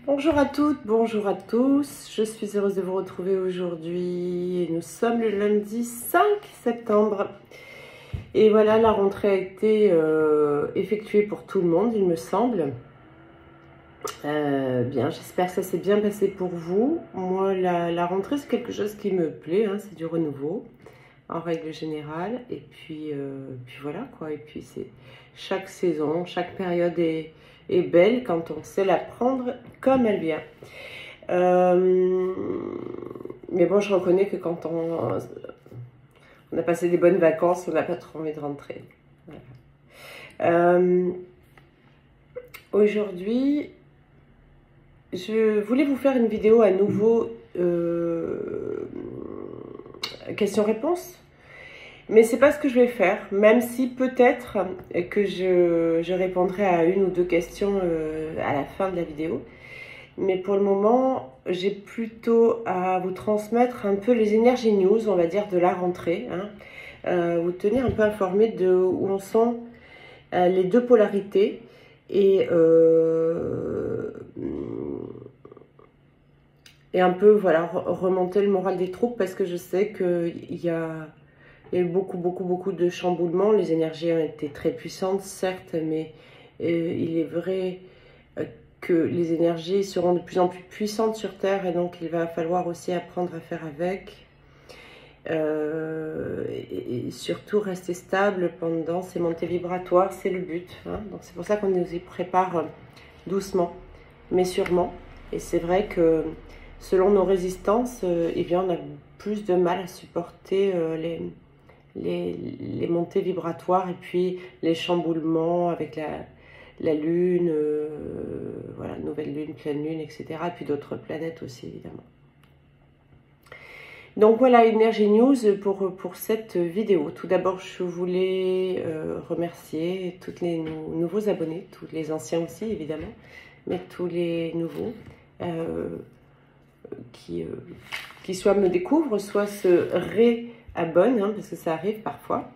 Bonjour à toutes, bonjour à tous, je suis heureuse de vous retrouver aujourd'hui. Nous sommes le lundi 5 septembre et voilà, la rentrée a été effectuée pour tout le monde, il me semble. Bien, j'espère que ça s'est bien passé pour vous. Moi, la rentrée, c'est quelque chose qui me plaît, hein, c'est du renouveau en règle générale. Et puis voilà quoi, et puis c'est chaque saison, chaque période est belle quand on sait la prendre comme elle vient. Mais bon, je reconnais que quand on a passé des bonnes vacances, on n'a pas trop envie de rentrer. Voilà. Aujourd'hui, je voulais vous faire une vidéo à nouveau questions-réponses. Mais c'est pas ce que je vais faire, même si peut-être que je répondrai à une ou deux questions à la fin de la vidéo. Mais pour le moment, j'ai plutôt à vous transmettre un peu les énergies news, on va dire, de la rentrée. Hein. Vous tenir un peu informé de où en sont les deux polarités et un peu voilà, remonter le moral des troupes parce que je sais qu'il y a eu beaucoup de chamboulements. Les énergies ont été très puissantes, certes, mais il est vrai que les énergies seront de plus en plus puissantes sur Terre et donc il va falloir aussi apprendre à faire avec. Et surtout rester stable pendant ces montées vibratoires, c'est le but. Hein. Donc c'est pour ça qu'on nous y prépare doucement, mais sûrement. Et c'est vrai que selon nos résistances, eh bien, on a plus de mal à supporter les montées vibratoires et puis les chamboulements avec la lune, voilà, nouvelle lune, pleine lune, etc. Et puis d'autres planètes aussi, évidemment. Donc voilà, Énergie News pour cette vidéo. Tout d'abord, je voulais remercier tous les nouveaux abonnés, tous les anciens aussi, évidemment, mais tous les nouveaux qui soit me découvrent, soit se réabonnent, hein, parce que ça arrive parfois.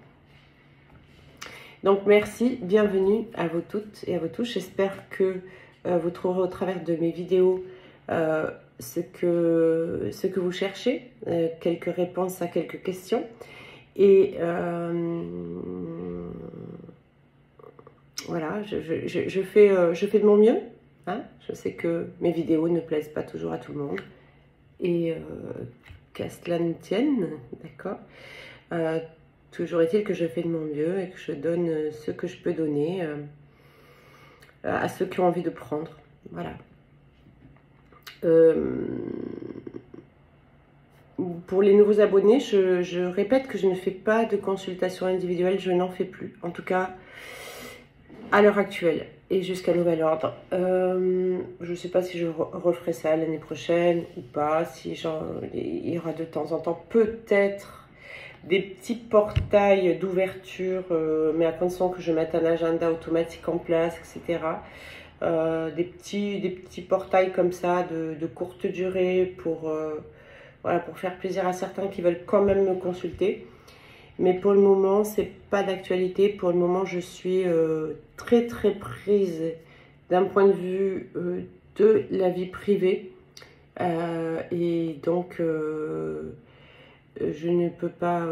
Donc merci, bienvenue à vous toutes et à vous tous. J'espère que vous trouverez au travers de mes vidéos ce que vous cherchez, quelques réponses à quelques questions. Et voilà, je fais de mon mieux. Hein. Je sais que mes vidéos ne plaisent pas toujours à tout le monde. Et qu'à cela ne tienne, d'accord. Toujours est-il que je fais de mon mieux et que je donne ce que je peux donner à ceux qui ont envie de prendre. Voilà. Pour les nouveaux abonnés, je répète que je ne fais pas de consultation individuelle, je n'en fais plus. En tout cas, à l'heure actuelle et jusqu'à nouvel ordre. Je ne sais pas si je referai ça l'année prochaine ou pas, si il y aura de temps en temps peut-être des petits portails d'ouverture, mais à condition que je mette un agenda automatique en place, etc. Des petits portails comme ça de courte durée pour, voilà, pour faire plaisir à certains qui veulent quand même me consulter. Mais pour le moment, c'est pas d'actualité. Pour le moment, je suis très prise d'un point de vue de la vie privée. Et donc, je ne peux pas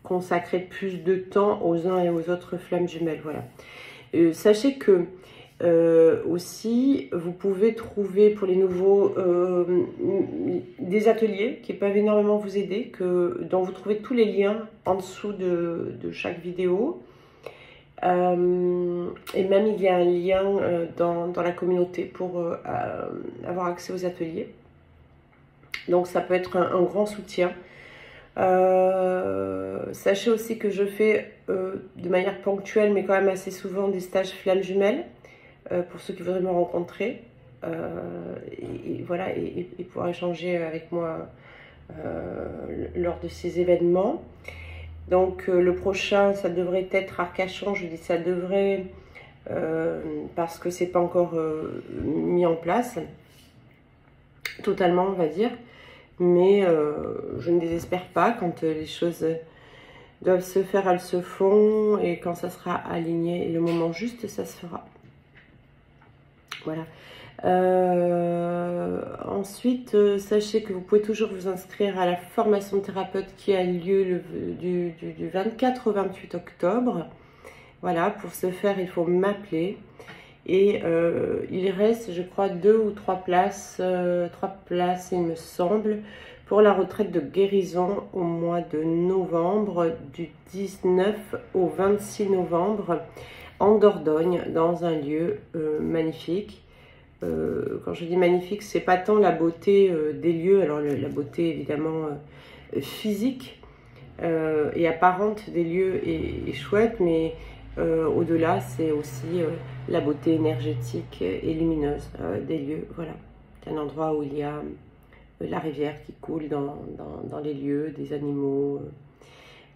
consacrer plus de temps aux uns et aux autres flammes jumelles. Voilà. Sachez que aussi, vous pouvez trouver pour les nouveaux des ateliers qui peuvent énormément vous aider, dont vous trouvez tous les liens en dessous de chaque vidéo. Et même il y a un lien dans la communauté pour avoir accès aux ateliers. Donc ça peut être un grand soutien. Sachez aussi que je fais de manière ponctuelle mais quand même assez souvent des stages flammes jumelles pour ceux qui voudraient me rencontrer et voilà, et pouvoir échanger avec moi lors de ces événements. Donc le prochain, ça devrait être Arcachon. Je dis ça devrait parce que c'est pas encore mis en place totalement, on va dire. Mais je ne désespère pas. Quand les choses doivent se faire, elles se font. Et quand ça sera aligné et le moment juste, ça se fera. Voilà. Ensuite, sachez que vous pouvez toujours vous inscrire à la formation de thérapeute qui a lieu du 24 au 28 octobre. Voilà, pour ce faire, il faut m'appeler. Et il reste, je crois, 2 ou 3 places, 3 places, il me semble, pour la retraite de guérison au mois de novembre, du 19 au 26 novembre, en Dordogne, dans un lieu magnifique. Quand je dis magnifique, c'est pas tant la beauté des lieux, alors la beauté évidemment physique et apparente des lieux est chouette, mais au-delà, c'est aussi la beauté énergétique et lumineuse des lieux. Voilà, c'est un endroit où il y a la rivière qui coule dans les lieux, des animaux,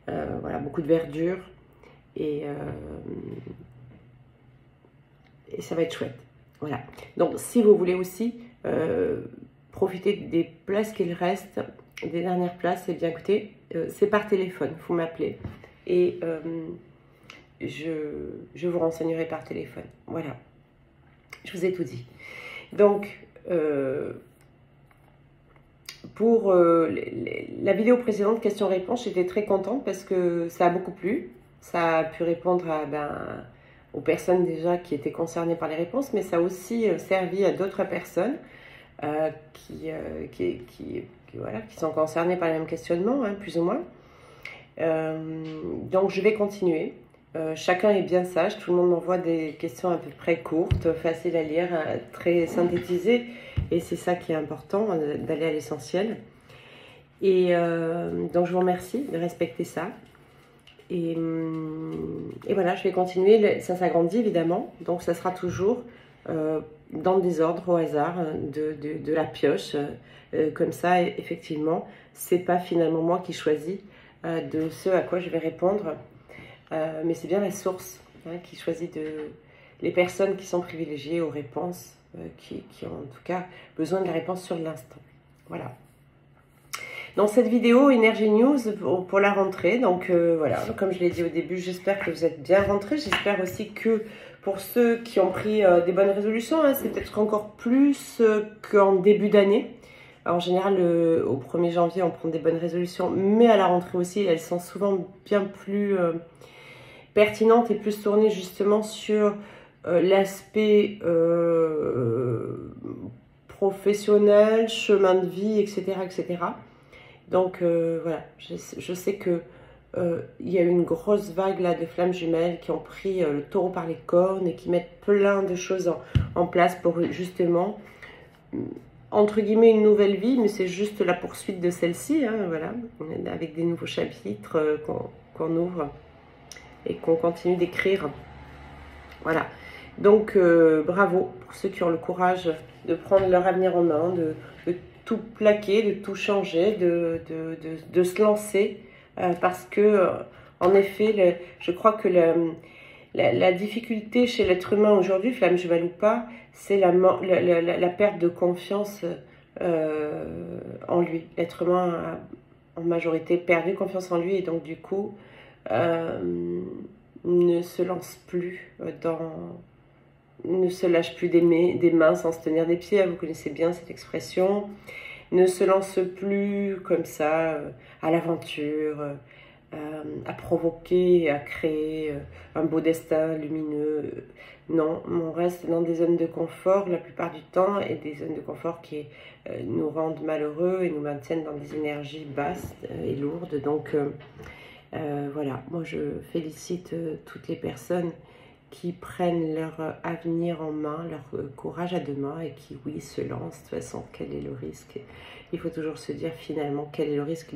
voilà, beaucoup de verdure et ça va être chouette. Voilà, donc si vous voulez aussi profiter des places qu'il reste, des dernières places, eh bien écoutez, c'est par téléphone, il faut m'appeler et je vous renseignerai par téléphone. Voilà, je vous ai tout dit. Donc, pour la vidéo précédente, questions-réponses, j'étais très contente parce que ça a beaucoup plu. Ça a pu répondre à, aux personnes déjà qui étaient concernées par les réponses, mais ça a aussi servi à d'autres personnes qui sont concernées par les mêmes questionnements, hein, plus ou moins. Donc je vais continuer. Chacun est bien sage, tout le monde m'envoie des questions à peu près courtes, faciles à lire, très synthétisées, et c'est ça qui est important, d'aller à l'essentiel. Et donc je vous remercie de respecter ça. Et voilà, je vais continuer, ça s'agrandit évidemment, donc ça sera toujours dans le désordre, au hasard, de la pioche, comme ça, effectivement, c'est pas finalement moi qui choisis de ce à quoi je vais répondre, mais c'est bien la source qui choisit les personnes qui sont privilégiées aux réponses, qui ont en tout cas besoin de la réponse sur l'instant. Voilà. Dans cette vidéo Energy News pour la rentrée, donc voilà, comme je l'ai dit au début, j'espère que vous êtes bien rentrés. J'espère aussi que pour ceux qui ont pris des bonnes résolutions, hein, c'est peut-être encore plus qu'en début d'année. En général, au 1er janvier, on prend des bonnes résolutions, mais à la rentrée aussi, elles sont souvent bien plus pertinentes et plus tournées justement sur l'aspect professionnel, chemin de vie, etc. etc. Donc voilà, je sais que il y a eu une grosse vague là de flammes jumelles qui ont pris le taureau par les cornes et qui mettent plein de choses en place pour justement, entre guillemets, une nouvelle vie, mais c'est juste la poursuite de celle-ci, hein, voilà, avec des nouveaux chapitres qu'on ouvre et qu'on continue d'écrire. Voilà, donc bravo pour ceux qui ont le courage de prendre leur avenir en main, de tout plaquer, de tout changer, de se lancer, parce que, en effet, je crois que la difficulté chez l'être humain aujourd'hui, flamme jumelle ou pas, c'est la perte de confiance en lui. L'être humain a en majorité perdu confiance en lui et donc du coup ne se lance plus ne se lâche plus des mains sans se tenir des pieds, vous connaissez bien cette expression, ne se lance plus comme ça à l'aventure, à provoquer, à créer un beau destin lumineux. Non, on reste dans des zones de confort la plupart du temps et des zones de confort qui nous rendent malheureux et nous maintiennent dans des énergies basses et lourdes. Donc voilà, moi je félicite toutes les personnes qui prennent leur avenir en main, leur courage à deux mains et qui, oui, se lancent. De toute façon, quel est le risque? Il faut toujours se dire finalement quel est le risque,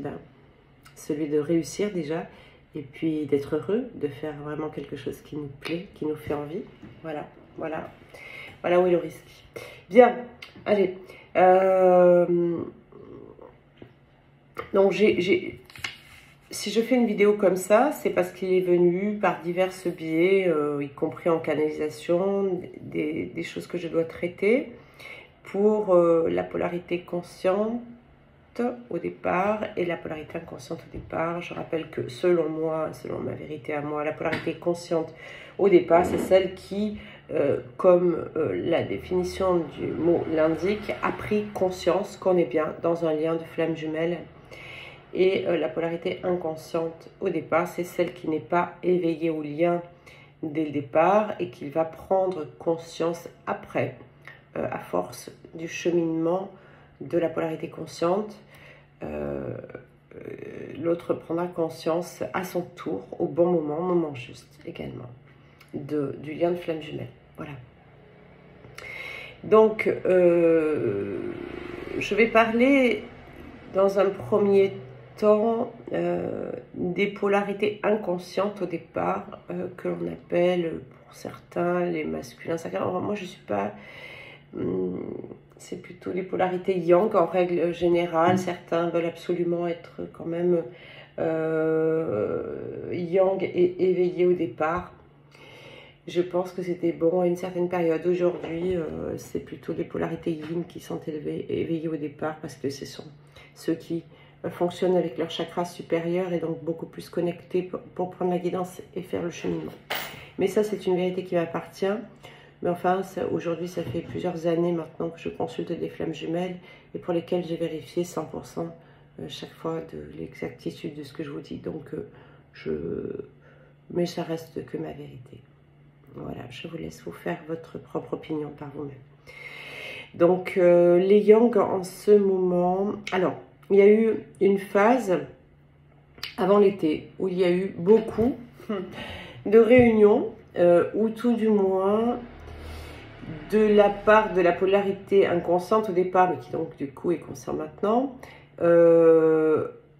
celui de réussir déjà et puis d'être heureux, de faire vraiment quelque chose qui nous plaît, qui nous fait envie. Voilà, voilà, voilà où est le risque. Bien, allez. Donc si je fais une vidéo comme ça, c'est parce qu'il est venu par divers biais, y compris en canalisation, des choses que je dois traiter pour la polarité consciente au départ et la polarité inconsciente au départ. Je rappelle que selon moi, selon ma vérité à moi, la polarité consciente au départ, c'est celle qui comme la définition du mot l'indique, a pris conscience qu'on est bien dans un lien de flamme jumelle. Et la polarité inconsciente au départ, c'est celle qui n'est pas éveillée au lien dès le départ et qu'il va prendre conscience après, à force du cheminement de la polarité consciente. L'autre prendra conscience à son tour, au bon moment, moment juste également, du lien de flamme jumelle. Voilà. Donc, je vais parler dans un premier temps des polarités inconscientes au départ, que l'on appelle pour certains les masculins sacrés. Moi, je ne suis pas... c'est plutôt les polarités yang en règle générale. Certains veulent absolument être quand même yang et éveillés au départ. Je pense que c'était bon à une certaine période. Aujourd'hui, c'est plutôt les polarités yin qui sont éveillées au départ parce que ce sont ceux qui fonctionnent avec leur chakra supérieur et donc beaucoup plus connectés pour prendre la guidance et faire le cheminement. Mais ça, c'est une vérité qui m'appartient. Mais enfin, aujourd'hui, ça fait plusieurs années maintenant que je consulte des flammes jumelles et pour lesquelles j'ai vérifié 100% chaque fois de l'exactitude de ce que je vous dis. Donc, mais ça reste que ma vérité. Voilà, je vous laisse vous faire votre propre opinion par vous-même. Donc, les yang en ce moment... Alors, il y a eu une phase avant l'été où il y a eu beaucoup de réunions, ou tout du moins de la part de la polarité inconsciente au départ, mais qui donc du coup est consciente maintenant,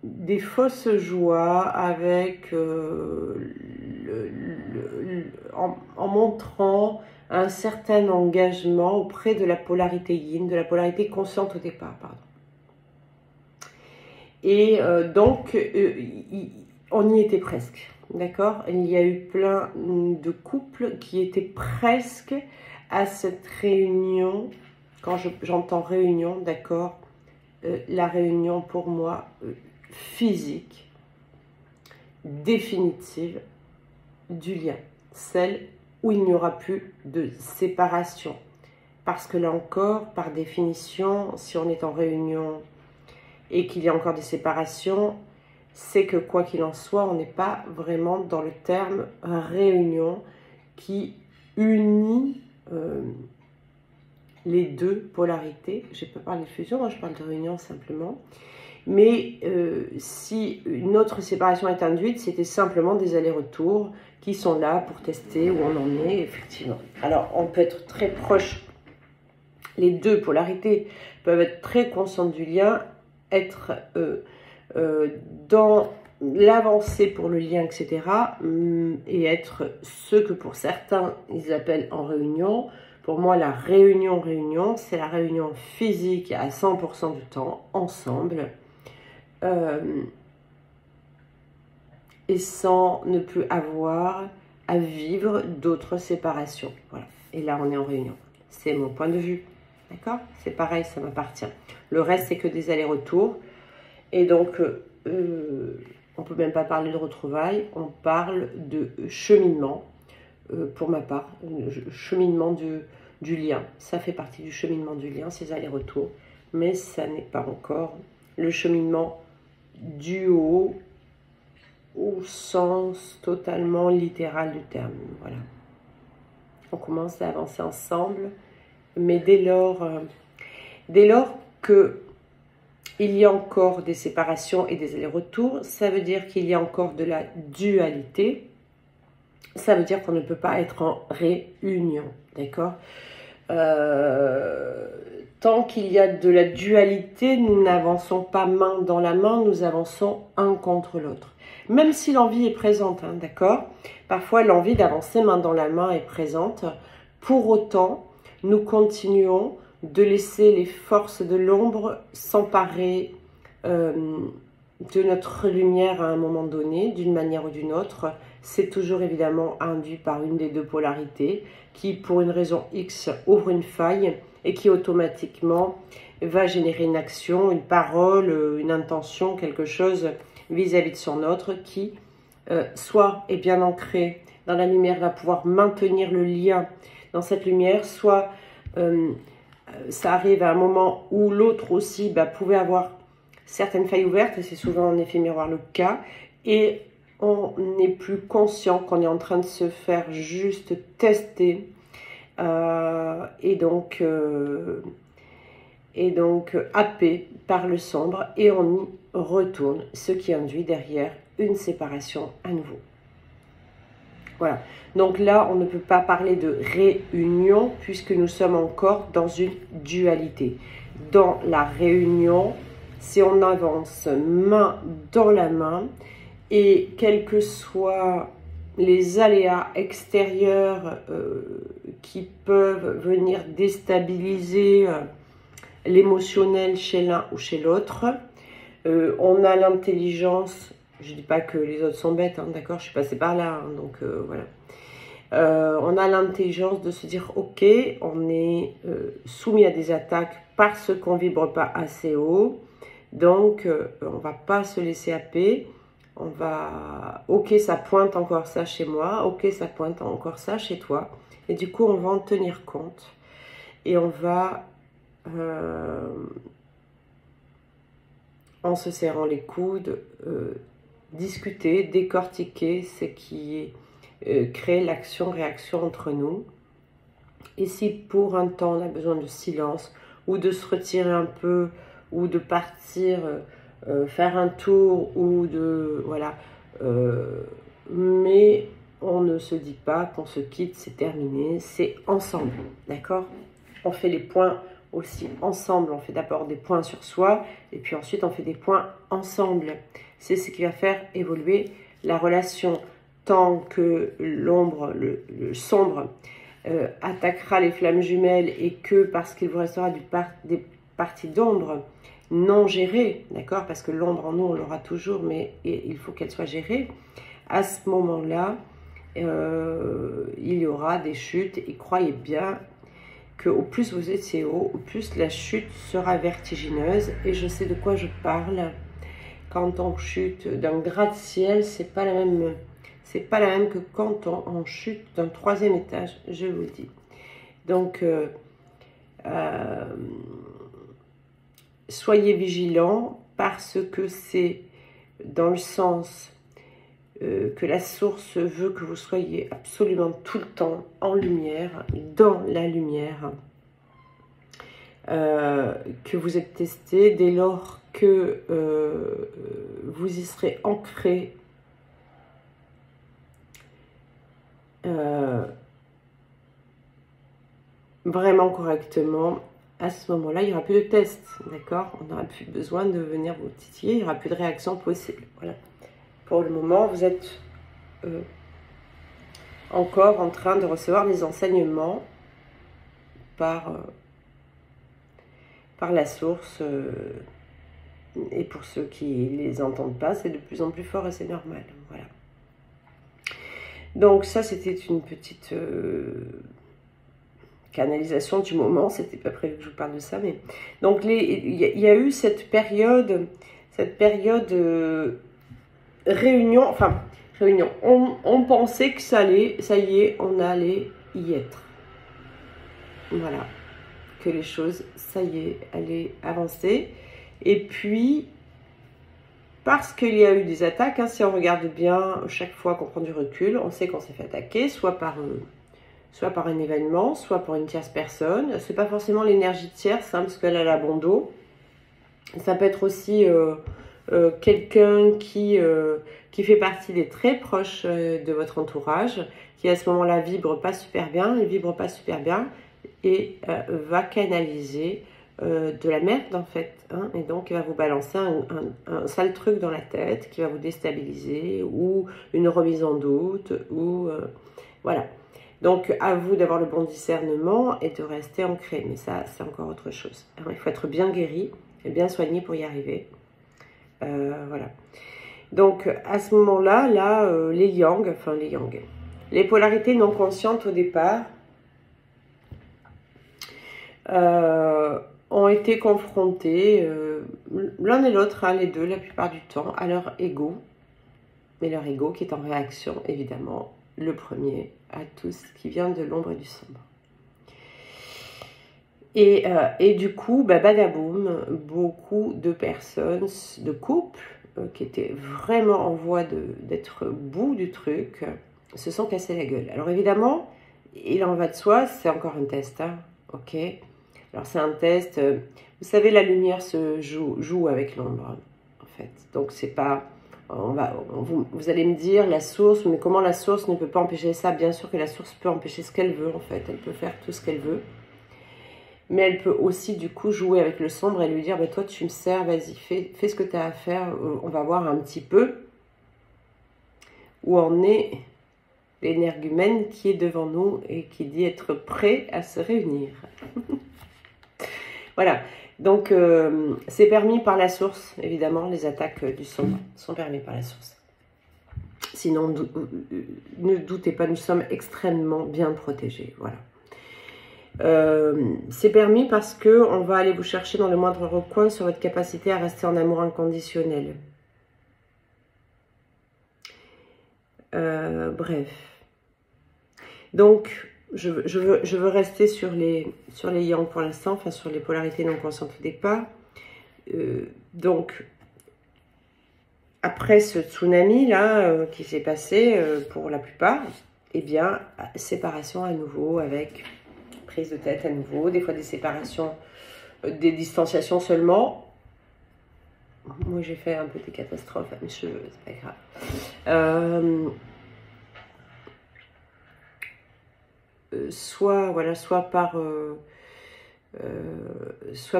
des fausses joies avec en montrant un certain engagement auprès de la polarité yin, de la polarité consciente au départ, pardon. Et donc, on y était presque, d'accord? Il y a eu plein de couples qui étaient presque à cette réunion. Quand j'entends réunion, d'accord, la réunion pour moi physique, définitive du lien, celle où il n'y aura plus de séparation. Parce que là encore, par définition, si on est en réunion et qu'il y a encore des séparations, c'est que quoi qu'il en soit, on n'est pas vraiment dans le terme réunion qui unit les deux polarités. Je n'ai pas parlé de fusion, moi je parle de réunion simplement. Mais si une autre séparation est induite, c'était simplement des allers-retours qui sont là pour tester où on en est, effectivement. Alors, on peut être très proche. Les deux polarités peuvent être très conscientes du lien, être dans l'avancée pour le lien, etc. Et être ce que pour certains, ils appellent en réunion. Pour moi, la réunion, c'est la réunion physique à 100% du temps, ensemble. Et sans ne plus avoir à vivre d'autres séparations. Voilà. Et là, on est en réunion. C'est mon point de vue. D'accord? C'est pareil, ça m'appartient. Le reste, c'est que des allers-retours. Et donc, on ne peut même pas parler de retrouvailles. On parle de cheminement, pour ma part. Cheminement du lien. Ça fait partie du cheminement du lien, ces allers-retours. Mais ça n'est pas encore le cheminement du haut au sens totalement littéral du terme. Voilà. On commence à avancer ensemble, mais dès lors que il y a encore des séparations et des allers-retours, ça veut dire qu'il y a encore de la dualité. Ça veut dire qu'on ne peut pas être en réunion, d'accord? Tant qu'il y a de la dualité, nous n'avançons pas main dans la main, nous avançons un contre l'autre. Même si l'envie est présente, hein, d'accord? Parfois, l'envie d'avancer main dans la main est présente. Pour autant, nous continuons de laisser les forces de l'ombre s'emparer de notre lumière à un moment donné, d'une manière ou d'une autre. C'est toujours évidemment induit par une des deux polarités qui, pour une raison X, ouvre une faille et qui automatiquement va générer une action, une parole, une intention, quelque chose vis-à-vis de son autre qui, soit est bien ancré dans la lumière, va pouvoir maintenir le lien dans cette lumière, soit ça arrive à un moment où l'autre aussi pouvait avoir certaines failles ouvertes, et c'est souvent en effet miroir le cas, et on n'est plus conscient qu'on est en train de se faire juste tester, et donc happé par le sombre, et on y retourne, ce qui induit derrière une séparation à nouveau. Voilà, donc là on ne peut pas parler de réunion puisque nous sommes encore dans une dualité. Dans la réunion, si on avance main dans la main, et quels que soient les aléas extérieurs qui peuvent venir déstabiliser l'émotionnel chez l'un ou chez l'autre, on a l'intelligence, je ne dis pas que les autres sont bêtes, hein, d'accord, je suis passée par là, hein, donc voilà. On a l'intelligence de se dire, ok, on est soumis à des attaques parce qu'on ne vibre pas assez haut, donc on ne va pas se laisser happer, on va, ok, ça pointe encore ça chez moi, ok, ça pointe encore ça chez toi, et du coup on va en tenir compte, et on va, en se serrant les coudes, discuter, décortiquer ce qui crée l'action-réaction entre nous. Et si pour un temps on a besoin de silence, ou de se retirer un peu, ou de partir faire un tour, ou de... voilà. Mais on ne se dit pas qu'on se quitte, c'est terminé, c'est ensemble, d'accord? On fait les points aussi ensemble, on fait d'abord des points sur soi, et puis ensuite on fait des points ensemble. C'est ce qui va faire évoluer la relation. Tant que l'ombre, le sombre, attaquera les flammes jumelles, et que parce qu'il vous restera des parties d'ombre non gérées, d'accord, parce que l'ombre en nous on l'aura toujours, mais il faut qu'elle soit gérée, à ce moment-là, il y aura des chutes, et croyez bien qu'au plus vous étiez haut, au plus la chute sera vertigineuse, et je sais de quoi je parle. Quand on chute d'un gratte-ciel, c'est pas la même que quand on chute d'un 3e étage, je vous le dis. Donc, soyez vigilants, parce que c'est dans le sens que la source veut que vous soyez absolument tout le temps en lumière, dans la lumière, que vous êtes testé dès lors que vous y serez ancré vraiment correctement. À ce moment-là, il n'y aura plus de test, d'accord? On n'aura plus besoin de venir vous titiller, il n'y aura plus de réaction possible. Voilà. Pour le moment, vous êtes encore en train de recevoir des enseignements par la source, et pour ceux qui ne les entendent pas, c'est de plus en plus fort, et c'est normal. Voilà. Donc ça, c'était une petite canalisation du moment. C'était pas prévu que je vous parle de ça, mais donc il y a eu cette période réunion, enfin réunion. On pensait que ça y est, on allait y être. Voilà, que les choses, ça y est, allaient avancer. Et puis, parce qu'il y a eu des attaques, hein, si on regarde bien, chaque fois qu'on prend du recul, on sait qu'on s'est fait attaquer, soit par un événement, soit par une tierce personne. C'est pas forcément l'énergie tierce, hein, parce qu'elle a la bon dos. Ça peut être aussi quelqu'un qui fait partie des très proches de votre entourage, qui à ce moment-là vibre pas super bien, et va canaliser de la merde en fait, hein, et donc il va vous balancer un sale truc dans la tête qui va vous déstabiliser, ou une remise en doute, ou voilà. Donc à vous d'avoir le bon discernement et de rester ancré, mais ça c'est encore autre chose. Alors, il faut être bien guéri et bien soigné pour y arriver. Voilà. Donc à ce moment-là, les polarités non conscientes au départ ont été confrontés, l'un et l'autre, hein, les deux, la plupart du temps, à leur ego. Mais leur ego qui est en réaction, évidemment, le premier, à tout ce qui vient de l'ombre et du sombre. Et du coup, badaboum, beaucoup de personnes, de couples qui étaient vraiment en voie d'être au bout du truc, se sont cassés la gueule. Alors évidemment, il en va de soi, c'est encore un test, hein, ok. Alors c'est un test, vous savez, la lumière se joue avec l'ombre, en fait. Donc c'est pas, vous allez me dire la source, mais comment la source ne peut pas empêcher ça? Bien sûr que la source peut empêcher ce qu'elle veut, en fait. Elle peut faire tout ce qu'elle veut. Mais elle peut aussi, du coup, jouer avec le sombre et lui dire, toi, tu me sers, vas-y, fais ce que tu as à faire. On va voir un petit peu où en est l'énergumène qui est devant nous et qui dit être prêt à se réunir. Voilà. Donc, c'est permis par la source, évidemment, les attaques du sombre sont permises par la source. Sinon, ne doutez pas, nous sommes extrêmement bien protégés, voilà. C'est permis parce que on va aller vous chercher dans le moindre recoin sur votre capacité à rester en amour inconditionnel. Bref. Donc, je veux rester sur les yang pour l'instant, enfin sur les polarités non conscientes au départ. Donc, après ce tsunami là qui s'est passé pour la plupart, eh bien, séparation à nouveau avec prise de tête à nouveau, des fois des séparations, des distanciations seulement. Moi j'ai fait un peu des catastrophes à mes cheveux, c'est pas grave. Soit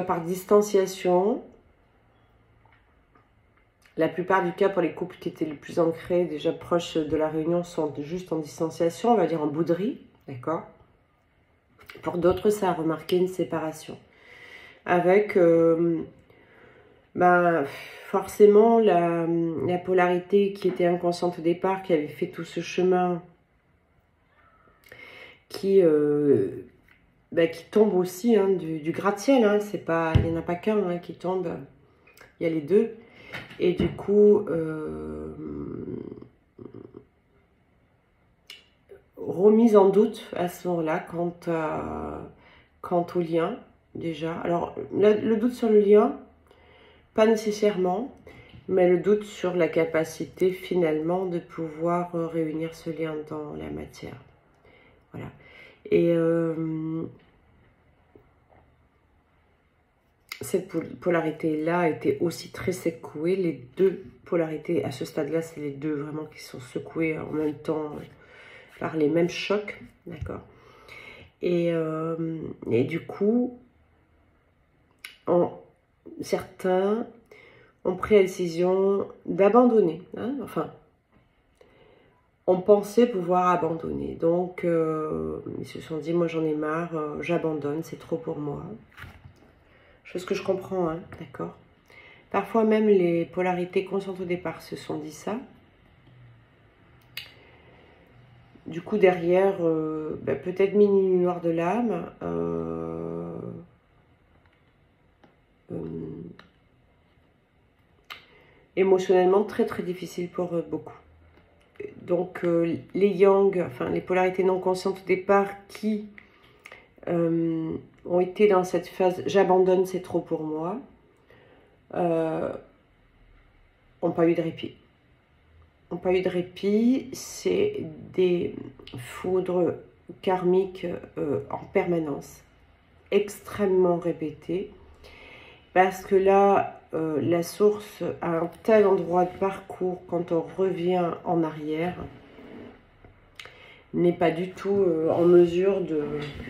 par distanciation. La plupart du cas pour les couples qui étaient les plus ancrés, déjà proches de la réunion, sont juste en distanciation, on va dire en bouderie, d'accord. Pour d'autres, ça a remarqué une séparation. Avec forcément la polarité qui était inconsciente au départ, qui avait fait tout ce chemin, qui tombe aussi hein, du gratte-ciel. Hein, il n'y en a pas qu'un hein, qui tombe, il y a les deux. Et du coup, remise en doute à ce moment-là quant au lien, déjà. Alors, le doute sur le lien, pas nécessairement, mais le doute sur la capacité finalement de pouvoir réunir ce lien dans la matière. Voilà. Et cette polarité-là était aussi très secouée. Les deux polarités, à ce stade-là, c'est les deux vraiment qui sont secouées en même temps par les mêmes chocs, d'accord. Et du coup, certains ont pris la décision d'abandonner. Hein, enfin, on pensait pouvoir abandonner. Donc, ils se sont dit, moi j'en ai marre, j'abandonne, c'est trop pour moi. Chose que je comprends, hein, d'accord. Parfois même les polarités conscientes au départ se sont dit ça. Du coup, derrière, peut-être mini noir de l'âme, émotionnellement très très difficile pour beaucoup. Donc, les yang, enfin les polarités non conscientes au départ qui ont été dans cette phase « j'abandonne, c'est trop pour moi », n'ont pas eu de répit. N'ont pas eu de répit, c'est des foudres karmiques en permanence, extrêmement répétées, parce que là, la source a un tel endroit de parcours quand on revient en arrière, n'est pas du tout en mesure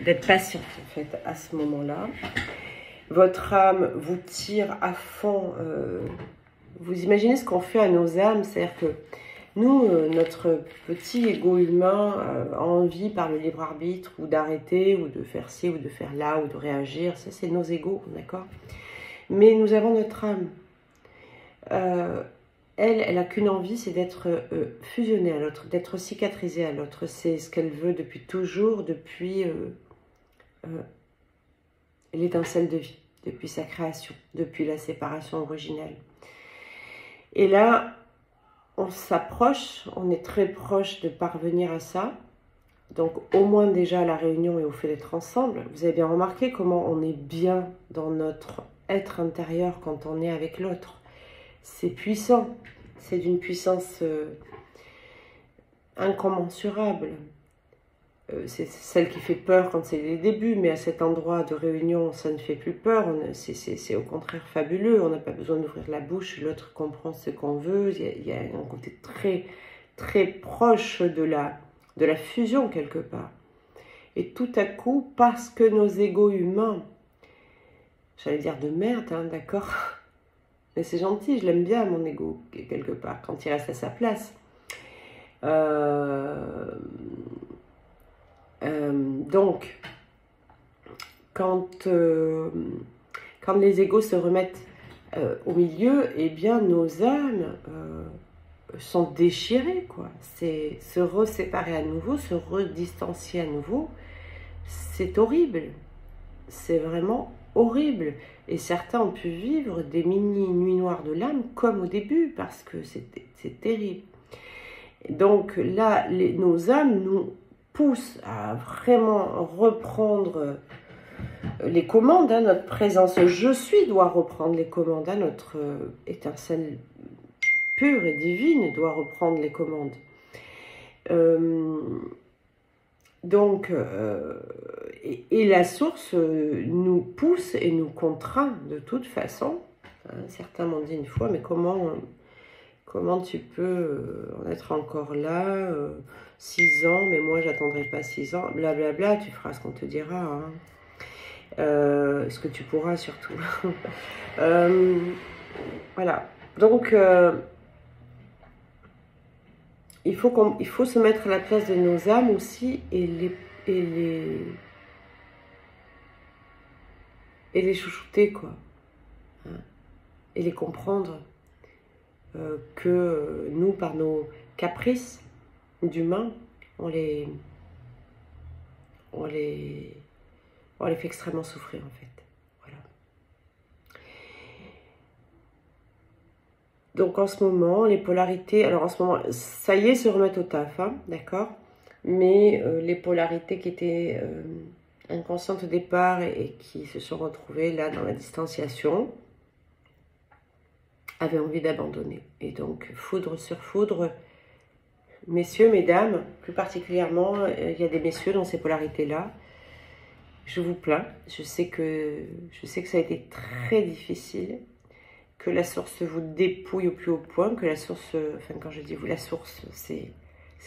d'être patiente en fait à ce moment-là. Votre âme vous tire à fond. Vous imaginez ce qu'on fait à nos âmes, c'est-à-dire que nous, notre petit ego humain a envie par le libre arbitre ou d'arrêter ou de faire ci ou de faire là ou de réagir. Ça, c'est nos égos, d'accord? Mais nous avons notre âme. Elle a qu'une envie, c'est d'être fusionnée à l'autre, d'être cicatrisée à l'autre. C'est ce qu'elle veut depuis toujours, depuis l'étincelle de vie, depuis sa création, depuis la séparation originelle. Et là, on s'approche, on est très proche de parvenir à ça. Donc au moins déjà à la réunion et au fait d'être ensemble, vous avez bien remarqué comment on est bien dans notre être intérieur quand on est avec l'autre. C'est puissant, c'est d'une puissance incommensurable. C'est celle qui fait peur quand c'est les débuts, mais à cet endroit de réunion, ça ne fait plus peur. C'est au contraire fabuleux. On n'a pas besoin d'ouvrir la bouche, l'autre comprend ce qu'on veut. Il y a un côté très, très proche de la fusion quelque part. Et tout à coup, parce que nos égos humains, j'allais dire de merde, hein, d'accord, mais c'est gentil, je l'aime bien mon ego, quelque part, quand il reste à sa place. Donc, quand les égos se remettent au milieu, eh bien nos âmes sont déchirées, quoi. C'est se reséparer à nouveau, se redistancier à nouveau. C'est horrible, c'est vraiment horrible. Et certains ont pu vivre des mini nuits noires de l'âme comme au début, parce que c'est terrible. Donc là, nos âmes nous poussent à vraiment reprendre les commandes, hein, notre présence je suis doit reprendre les commandes, hein, notre étincelle pure et divine doit reprendre les commandes. Et la source nous pousse et nous contraint de toute façon. Hein, certains m'ont dit une fois, mais comment tu peux en être encore là 6 ans, mais moi j'attendrai pas 6 ans, blablabla, tu feras ce qu'on te dira. Hein. Ce que tu pourras surtout. Voilà. Donc, il faut se mettre à la place de nos âmes aussi et les chouchouter, quoi. Hein, et les comprendre. Que nous, par nos caprices d'humains, on les fait extrêmement souffrir, en fait. Voilà. Donc en ce moment, les polarités, alors en ce moment, ça y est, se remettent au taf, hein, d'accord, mais les polarités qui étaient inconscientes au départ et qui se sont retrouvées là dans la distanciation, avaient envie d'abandonner. Et donc, foudre sur foudre, messieurs, mesdames, plus particulièrement, il y a des messieurs dans ces polarités-là. Je vous plains, je sais que ça a été très difficile, que la source vous dépouille au plus haut point, que la source, enfin quand je dis vous, la source, c'est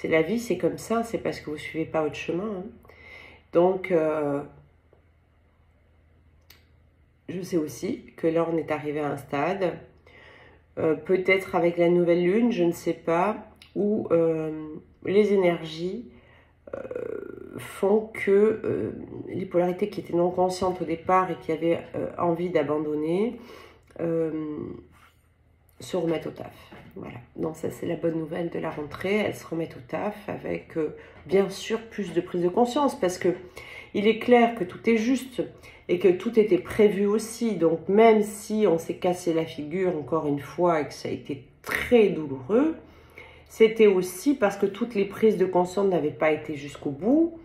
la vie, c'est comme ça, c'est parce que vous ne suivez pas votre chemin. Hein. Donc, je sais aussi que là, on est arrivé à un stade, peut-être avec la nouvelle lune, je ne sais pas, où les énergies font que les polarités qui étaient non conscientes au départ et qui avaient envie d'abandonner se remettent au taf. Voilà, donc ça c'est la bonne nouvelle de la rentrée, elles se remettent au taf avec bien sûr plus de prise de conscience parce que il est clair que tout est juste et que tout était prévu aussi, donc même si on s'est cassé la figure encore une fois et que ça a été très douloureux, c'était aussi parce que toutes les prises de conscience n'avaient pas été jusqu'au bout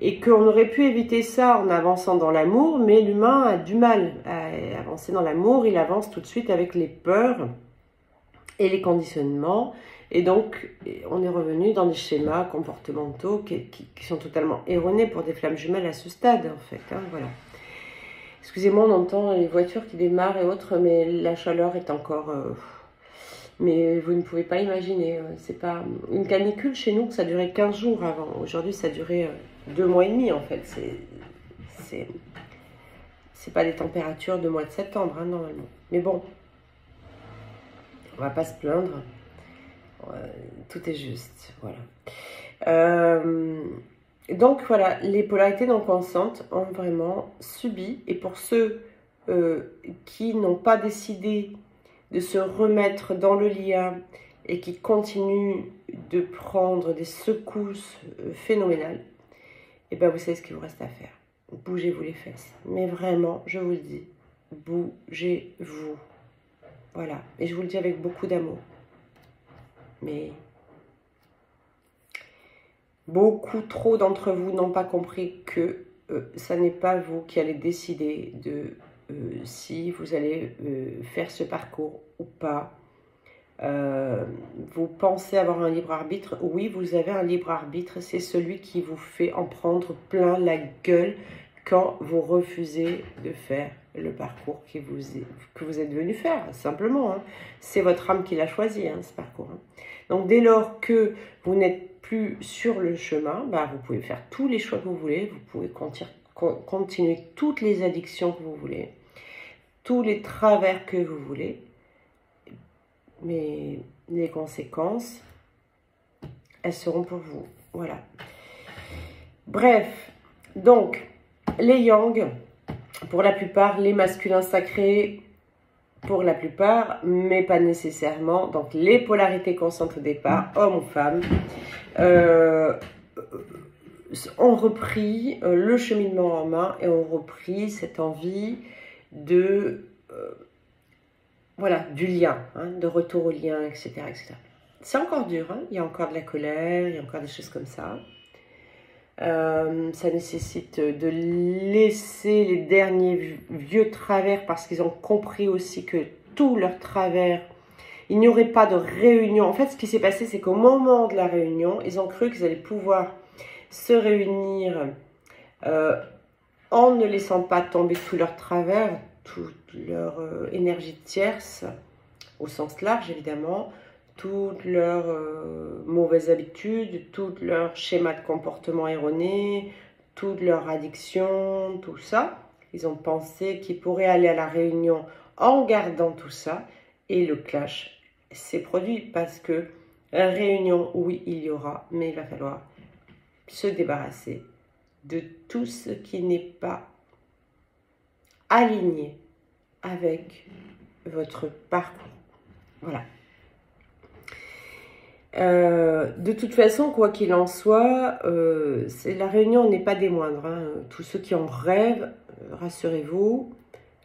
et qu'on aurait pu éviter ça en avançant dans l'amour, mais l'humain a du mal à avancer dans l'amour, il avance tout de suite avec les peurs et les conditionnements, et donc on est revenu dans des schémas comportementaux qui sont totalement erronés pour des flammes jumelles à ce stade en fait, hein, voilà. Excusez-moi, on entend les voitures qui démarrent et autres, mais la chaleur est encore... mais vous ne pouvez pas imaginer, c'est pas... Une canicule chez nous, ça durait 15 jours avant. Aujourd'hui, ça durait 2 mois et demi, en fait. C'est pas des températures de mois de septembre, hein, normalement. Mais bon, on va pas se plaindre. Tout est juste, voilà. Donc, voilà, les polarités non conscientes ont vraiment subi. Et pour ceux qui n'ont pas décidé de se remettre dans le lien et qui continuent de prendre des secousses phénoménales, et bien vous savez ce qu'il vous reste à faire. Bougez-vous les fesses. Mais vraiment, je vous le dis, bougez-vous. Voilà. Et je vous le dis avec beaucoup d'amour. Mais Beaucoup trop d'entre vous n'ont pas compris que ça n'est pas vous qui allez décider de si vous allez faire ce parcours ou pas. Vous pensez avoir un libre arbitre? Oui, vous avez un libre arbitre. C'est celui qui vous fait en prendre plein la gueule quand vous refusez de faire le parcours que vous êtes venu faire, simplement. Hein. C'est votre âme qui l'a choisi, hein, ce parcours. Hein. Donc, dès lors que vous n'êtes plus sur le chemin, bah, vous pouvez faire tous les choix que vous voulez. Vous pouvez continuer toutes les addictions que vous voulez, tous les travers que vous voulez. Mais les conséquences, elles seront pour vous. Voilà. Bref, donc, les yang, pour la plupart, les masculins sacrés, pour la plupart, mais pas nécessairement. Donc, les polarités conscientes au départ, hommes ou femmes, ont repris le cheminement en main et ont repris cette envie de... voilà, du lien, hein, de retour au lien, etc. etc. C'est encore dur, hein, il y a encore de la colère, il y a encore des choses comme ça. Ça nécessite de laisser les derniers vieux travers parce qu'ils ont compris aussi que tous leurs travers, il n'y aurait pas de réunion. En fait, ce qui s'est passé, c'est qu'au moment de la réunion, ils ont cru qu'ils allaient pouvoir se réunir en ne laissant pas tomber tous leurs travers, toute leur énergie tierce, au sens large évidemment, toutes leurs mauvaises habitudes, tous leurs schémas de comportement erronés, toutes leurs addictions, tout ça. Ils ont pensé qu'ils pourraient aller à la réunion en gardant tout ça, et le clash s'est produit parce que réunion, oui, il y aura, mais il va falloir se débarrasser de tout ce qui n'est pas aligné avec votre parcours. Voilà. De toute façon, quoi qu'il en soit, la réunion n'est pas des moindres. Hein. Tous ceux qui en rêvent, rassurez-vous,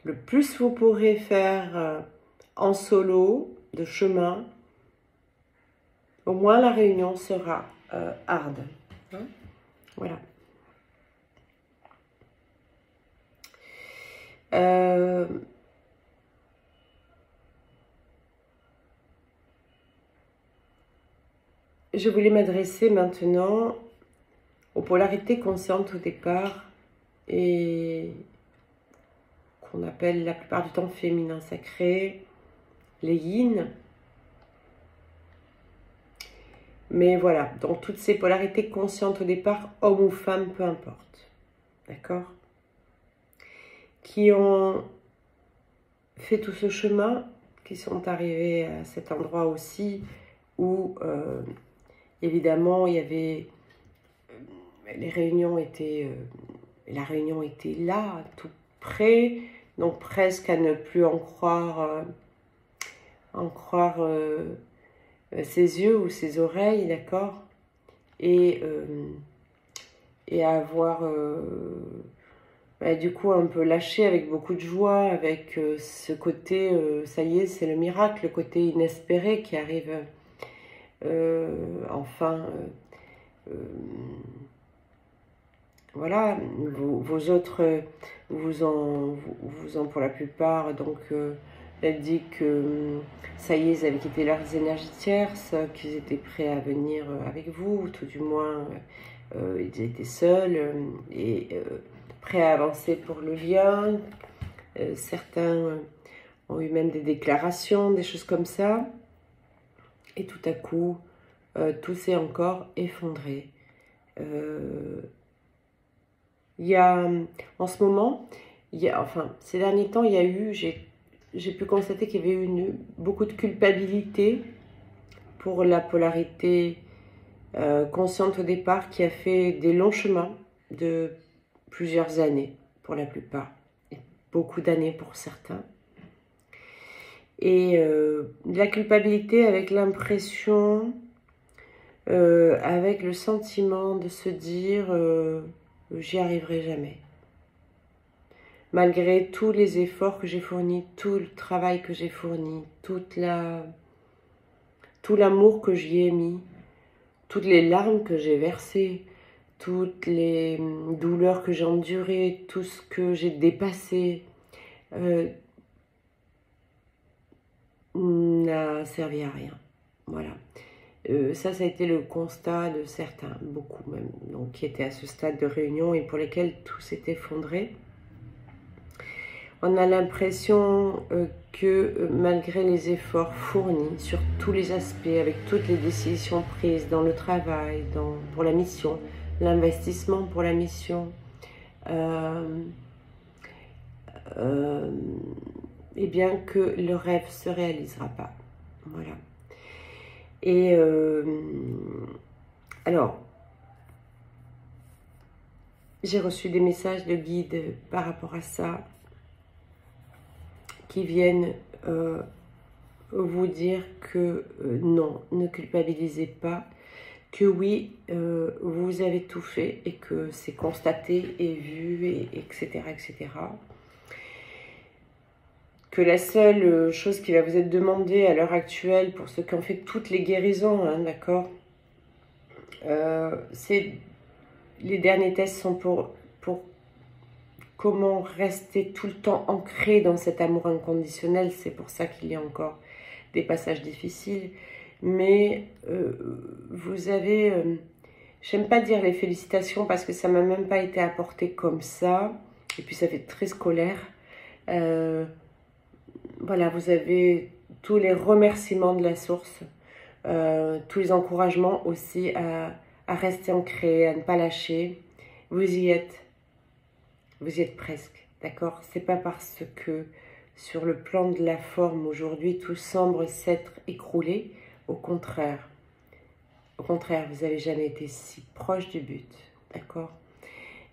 le plus vous pourrez faire en solo, de chemin, au moins la réunion sera hard. Hein. Voilà. Je voulais m'adresser maintenant aux polarités conscientes au départ et qu'on appelle la plupart du temps féminin sacré, les yin. Mais voilà, dans toutes ces polarités conscientes au départ, homme ou femme, peu importe, d'accord, qui ont fait tout ce chemin, qui sont arrivés à cet endroit aussi où évidemment il y avait les réunions étaient la réunion était là, tout près, donc presque à ne plus en croire ses yeux ou ses oreilles, d'accord, et à avoir du coup un peu lâché avec beaucoup de joie, avec ce côté, ça y est, c'est le miracle, le côté inespéré qui arrive enfin. Voilà, vos autres, vous en pour la plupart, donc elle dit que ça y est, ils avaient quitté leurs énergies tierces, qu'ils étaient prêts à venir avec vous, tout du moins ils étaient seuls et prêts à avancer pour le lien. Certains ont eu même des déclarations, des choses comme ça, et tout à coup, tout s'est encore effondré. Il y a, en ce moment, enfin, ces derniers temps, il y a eu, j'ai pu constater qu'il y avait eu beaucoup de culpabilité pour la polarité consciente au départ qui a fait des longs chemins de plusieurs années pour la plupart, et beaucoup d'années pour certains. Et la culpabilité avec l'impression, avec le sentiment de se dire j'y arriverai jamais. Malgré tous les efforts que j'ai fournis, tout le travail que j'ai fourni, tout l'amour que j'y ai mis toutes les larmes que j'ai versées, toutes les douleurs que j'ai endurées, tout ce que j'ai dépassé, n'a servi à rien. Voilà. Ça a été le constat de certains, beaucoup même, donc, qui étaient à ce stade de réunion et pour lesquels tout s'est effondré. On a l'impression que malgré les efforts fournis sur tous les aspects, avec toutes les décisions prises dans le travail, pour la mission, l'investissement pour la mission, et bien que le rêve ne se réalisera pas. Voilà. Et alors, j'ai reçu des messages de guide par rapport à ça, qui viennent vous dire que non, ne culpabilisez pas, que oui, vous avez tout fait et que c'est constaté et vu, etc., etc. Que la seule chose qui va vous être demandée à l'heure actuelle, pour ceux qui ont fait toutes les guérisons, hein, d'accord, c'est les derniers tests sont pour comment rester tout le temps ancré dans cet amour inconditionnel. C'est pour ça qu'il y a encore des passages difficiles. Mais vous avez, j'aime pas dire les félicitations parce que ça m'a même pas été apporté comme ça. Et puis ça fait très scolaire. Voilà, vous avez tous les remerciements de la source, tous les encouragements aussi à rester ancré, à ne pas lâcher. Vous y êtes presque, d'accord? C'est pas parce que sur le plan de la forme aujourd'hui tout semble s'être écroulé. Au contraire, vous n'avez jamais été si proche du but, d'accord?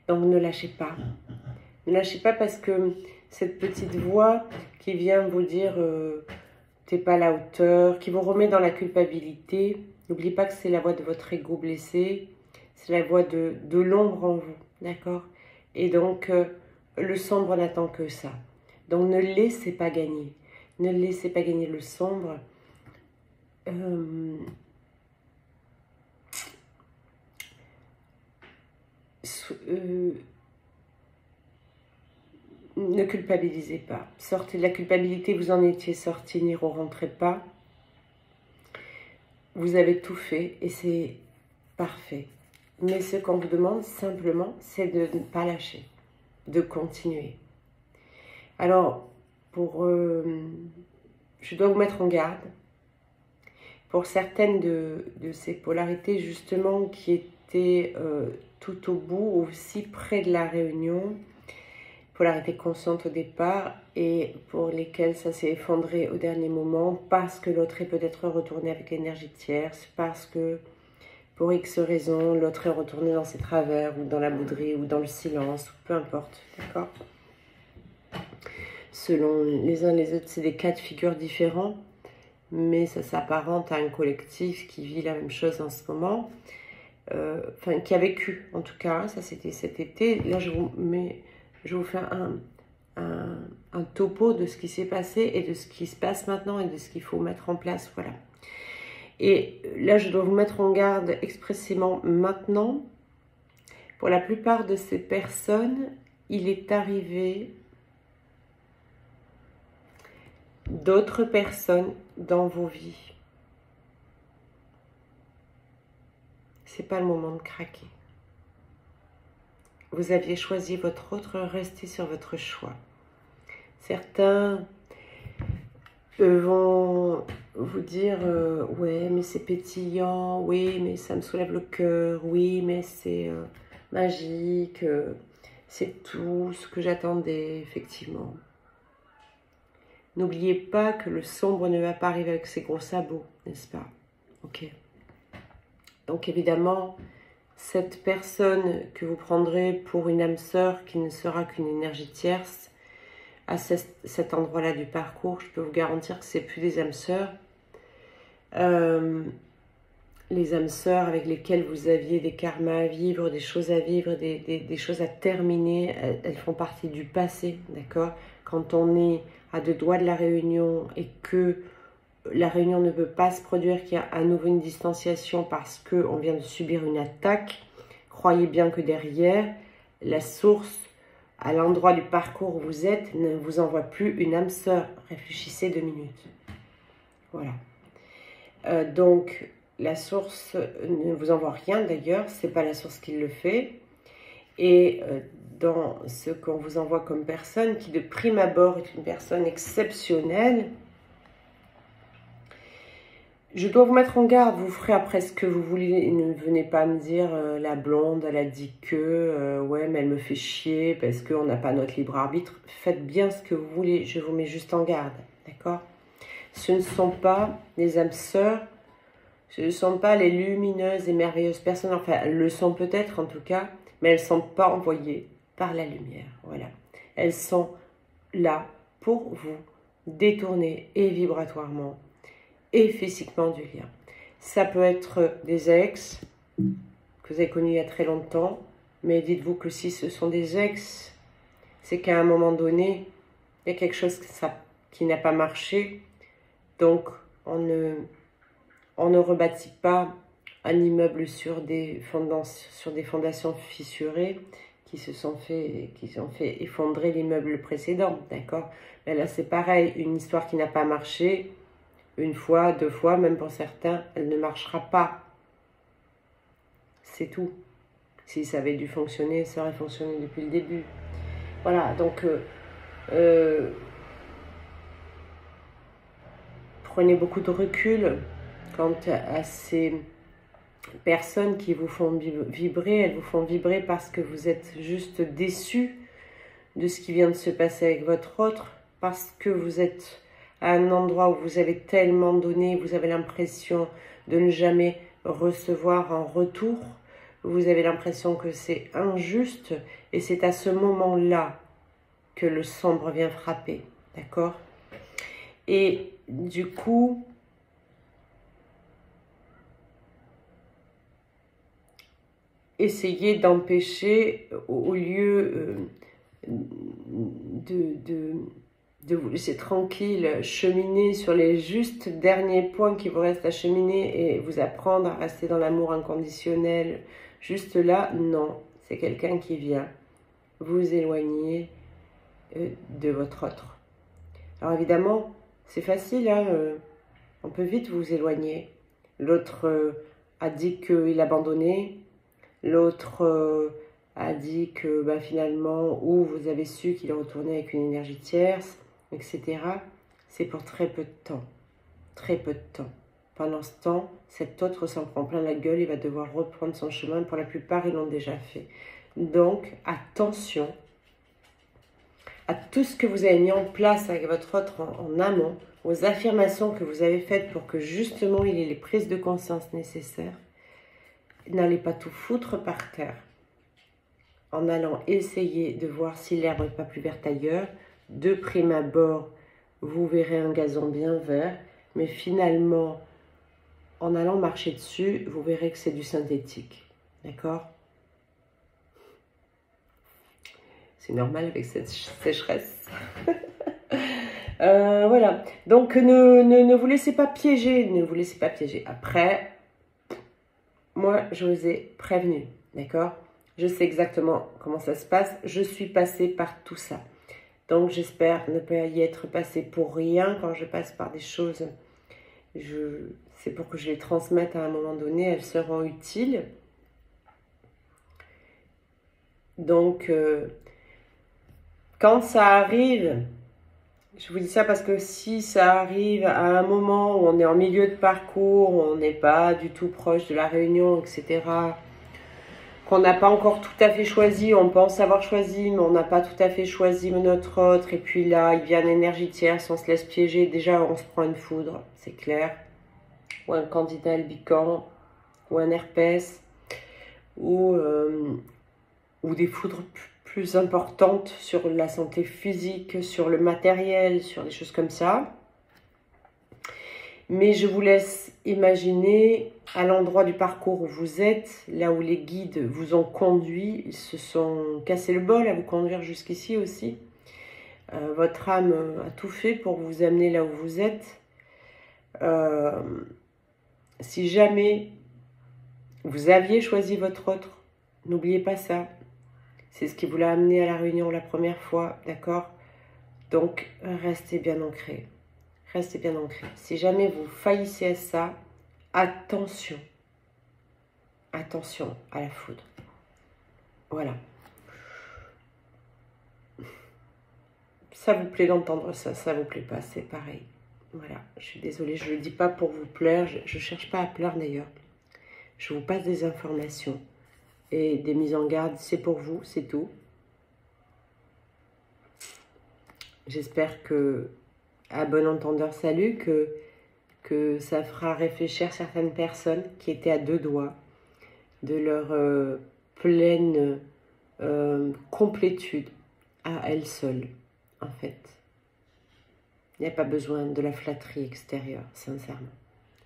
Donc ne lâchez pas. Ne lâchez pas parce que cette petite voix qui vient vous dire t'es pas à la hauteur, qui vous remet dans la culpabilité, n'oubliez pas que c'est la voix de votre ego blessé, c'est la voix de l'ombre en vous, d'accord? Et donc le sombre n'attend que ça. Donc ne laissez pas gagner. Ne laissez pas gagner le sombre. Ne culpabilisez pas. Sortez de la culpabilité, vous en étiez sorti, n'y rentrez pas. Vous avez tout fait et c'est parfait. Mais ce qu'on vous demande simplement, c'est de ne pas lâcher, de continuer. Alors, je dois vous mettre en garde pour certaines de ces polarités justement qui étaient tout au bout, aussi près de la réunion, polarité consciente au départ et pour lesquelles ça s'est effondré au dernier moment parce que l'autre est peut-être retourné avec l'énergie tierce, parce que pour X raisons, l'autre est retourné dans ses travers ou dans la bouderie ou dans le silence, peu importe, d'accord? Selon les uns les autres, c'est des cas de figure différents, mais ça s'apparente à un collectif qui vit la même chose en ce moment, enfin qui a vécu en tout cas, ça c'était cet été. Là je vous fais un topo de ce qui s'est passé et de ce qui se passe maintenant et de ce qu'il faut mettre en place, voilà. Et là je dois vous mettre en garde expressément maintenant. Pour la plupart de ces personnes, il est arrivé d'autres personnes dans vos vies. C'est pas le moment de craquer. Vous aviez choisi votre autre, restez sur votre choix. Certains vont vous dire ouais mais c'est pétillant, oui mais ça me soulève le cœur, oui mais c'est magique, c'est tout ce que j'attendais, effectivement. N'oubliez pas que le sombre ne va pas arriver avec ses gros sabots, n'est-ce pas? Ok. Donc évidemment, cette personne que vous prendrez pour une âme sœur qui ne sera qu'une énergie tierce, à cet endroit-là du parcours, je peux vous garantir que ce n'est plus des âmes sœurs. Les âmes sœurs avec lesquelles vous aviez des karmas à vivre, des choses à vivre, des choses à terminer, elles font partie du passé, d'accord? Quand on est à 2 doigts de la réunion et que la réunion ne peut pas se produire, qu'il y a à nouveau une distanciation parce qu'on vient de subir une attaque, croyez bien que derrière, la source, à l'endroit du parcours où vous êtes, ne vous envoie plus une âme sœur. Réfléchissez 2 minutes. Voilà. Donc, la source ne vous envoie rien d'ailleurs, c'est pas la source qui le fait. Et dans ce qu'on vous envoie comme personne, qui de prime abord est une personne exceptionnelle, je dois vous mettre en garde, vous ferez après ce que vous voulez, ne venez pas me dire la blonde, elle a dit que, ouais, mais elle me fait chier parce qu'on n'a pas notre libre arbitre. Faites bien ce que vous voulez, je vous mets juste en garde, d'accord? Ce ne sont pas des âmes sœurs, ce ne sont pas les lumineuses et merveilleuses personnes, enfin, elles le sont peut-être en tout cas, mais elles ne sont pas envoyées par la lumière, voilà. Elles sont là pour vous détourner et vibratoirement et physiquement du lien. Ça peut être des ex que vous avez connus il y a très longtemps, mais dites-vous que si ce sont des ex, c'est qu'à un moment donné, il y a quelque chose qui n'a pas marché, donc on ne rebâtit pas un immeuble sur des fondations fissurées qui ont fait effondrer l'immeuble précédent, d'accord? Mais là c'est pareil, une histoire qui n'a pas marché, une fois, 2 fois, même pour certains, elle ne marchera pas. C'est tout. Si ça avait dû fonctionner, ça aurait fonctionné depuis le début. Voilà, donc prenez beaucoup de recul quant à ces personnes qui vous font vibrer. Elles vous font vibrer parce que vous êtes juste déçus de ce qui vient de se passer avec votre autre, parce que vous êtes à un endroit où vous avez tellement donné, vous avez l'impression de ne jamais recevoir en retour, vous avez l'impression que c'est injuste, et c'est à ce moment-là que le sombre vient frapper, d'accord? Et du coup, essayez d'empêcher, au lieu de vous laisser tranquille, cheminer sur les justes derniers points qui vous restent à cheminer et vous apprendre à rester dans l'amour inconditionnel, juste là, non, c'est quelqu'un qui vient vous éloigner de votre autre. Alors évidemment, c'est facile, hein, on peut vite vous éloigner. L'autre a dit qu'il abandonnait, l'autre a dit que finalement, ou vous avez su qu'il est retourné avec une énergie tierce, etc. C'est pour très peu de temps. Très peu de temps. Pendant ce temps, cet autre s'en prend plein la gueule, il va devoir reprendre son chemin. Pour la plupart, ils l'ont déjà fait. Donc, attention à tout ce que vous avez mis en place avec votre autre en amont, aux affirmations que vous avez faites pour que justement il ait les prises de conscience nécessaires. N'allez pas tout foutre par terre en allant essayer de voir si l'herbe n'est pas plus verte ailleurs. De prime abord, vous verrez un gazon bien vert, mais finalement, en allant marcher dessus, vous verrez que c'est du synthétique. D'accord? C'est normal avec cette sécheresse. Voilà. Donc, ne vous laissez pas piéger. Ne vous laissez pas piéger. Après, moi, je vous ai prévenu. D'accord? Je sais exactement comment ça se passe. Je suis passée par tout ça. Donc, j'espère ne pas y être passée pour rien quand je passe par des choses. C'est pour que je les transmette à un moment donné. Elles seront utiles. Donc, quand ça arrive, je vous dis ça parce que si ça arrive à un moment où on est en milieu de parcours, où on n'est pas du tout proche de la réunion, etc., qu'on n'a pas encore tout à fait choisi, on pense avoir choisi, mais on n'a pas tout à fait choisi notre autre, et puis là, il vient une énergie tierce, on se laisse piéger, déjà on se prend une foudre, c'est clair, ou un candidat albican, ou un herpès, ou des foudres plus importantes sur la santé physique, sur le matériel, sur des choses comme ça. Mais je vous laisse imaginer à l'endroit du parcours où vous êtes, là où les guides vous ont conduit, ils se sont cassé le bol à vous conduire jusqu'ici aussi. Votre âme a tout fait pour vous amener là où vous êtes. Si jamais vous aviez choisi votre autre, n'oubliez pas ça. C'est ce qui vous l'a amené à la réunion la première fois, d'accord? Donc, restez bien ancré. Restez bien ancré. Si jamais vous faillissez à ça, attention. Attention à la foudre. Voilà. Ça vous plaît d'entendre ça, ça vous plaît pas, c'est pareil. Voilà, je suis désolée, je ne le dis pas pour vous plaire, je ne cherche pas à plaire d'ailleurs. Je vous passe des informations et des mises en garde, c'est pour vous, c'est tout. J'espère que, à bon entendeur, salut, que ça fera réfléchir certaines personnes qui étaient à deux doigts de leur pleine complétude à elles seules, en fait. Il n'y a pas besoin de la flatterie extérieure, sincèrement.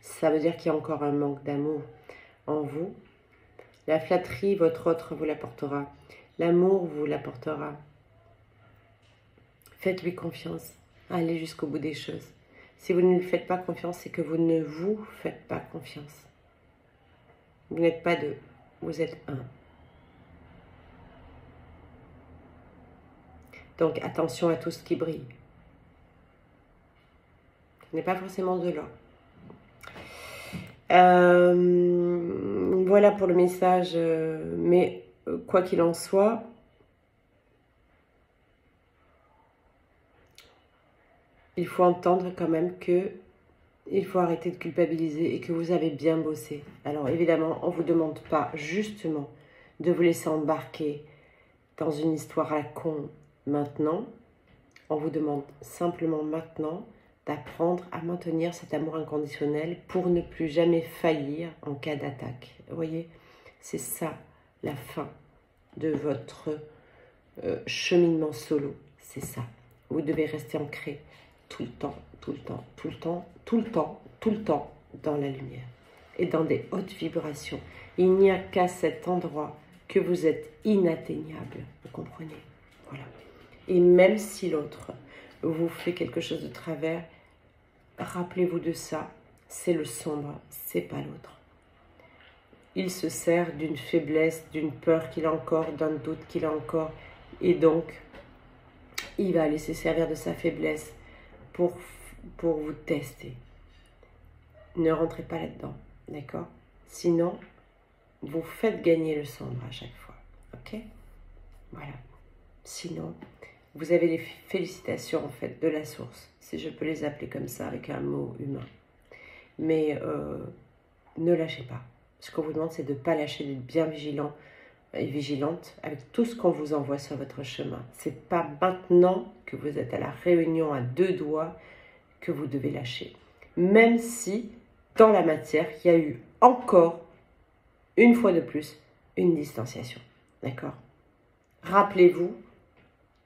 Ça veut dire qu'il y a encore un manque d'amour en vous. La flatterie, votre autre vous l'apportera. L'amour vous l'apportera. Faites-lui confiance. Allez jusqu'au bout des choses. Si vous ne lui faites pas confiance, c'est que vous ne vous faites pas confiance. Vous n'êtes pas deux, vous êtes un. Donc attention à tout ce qui brille. Ce n'est pas forcément de l'or. Voilà pour le message, mais quoi qu'il en soit, il faut entendre quand même que il faut arrêter de culpabiliser et que vous avez bien bossé. Alors évidemment, on ne vous demande pas justement de vous laisser embarquer dans une histoire à la con maintenant. On vous demande simplement maintenant d'apprendre à maintenir cet amour inconditionnel pour ne plus jamais faillir en cas d'attaque. Vous voyez, c'est ça la fin de votre cheminement solo. C'est ça. Vous devez rester ancré tout le temps, tout le temps, tout le temps, tout le temps, tout le temps dans la lumière et dans des hautes vibrations. Il n'y a qu'à cet endroit que vous êtes inatteignable. Vous comprenez? Voilà. Et même si l'autre vous fait quelque chose de travers, rappelez-vous de ça, c'est le sombre, c'est pas l'autre. Il se sert d'une faiblesse, d'une peur qu'il a encore, d'un doute qu'il a encore, et donc il va laisser servir de sa faiblesse pour vous tester. Ne rentrez pas là-dedans, d'accord? Sinon, vous faites gagner le sombre à chaque fois, ok? Voilà. Sinon, vous avez les félicitations en fait de la source, si je peux les appeler comme ça avec un mot humain. Mais ne lâchez pas. Ce qu'on vous demande, c'est de ne pas lâcher, d'être bien vigilant et vigilante avec tout ce qu'on vous envoie sur votre chemin. C'est pas maintenant que vous êtes à la réunion à deux doigts que vous devez lâcher. Même si, dans la matière, il y a eu encore, une fois de plus, une distanciation. D'accord? Rappelez-vous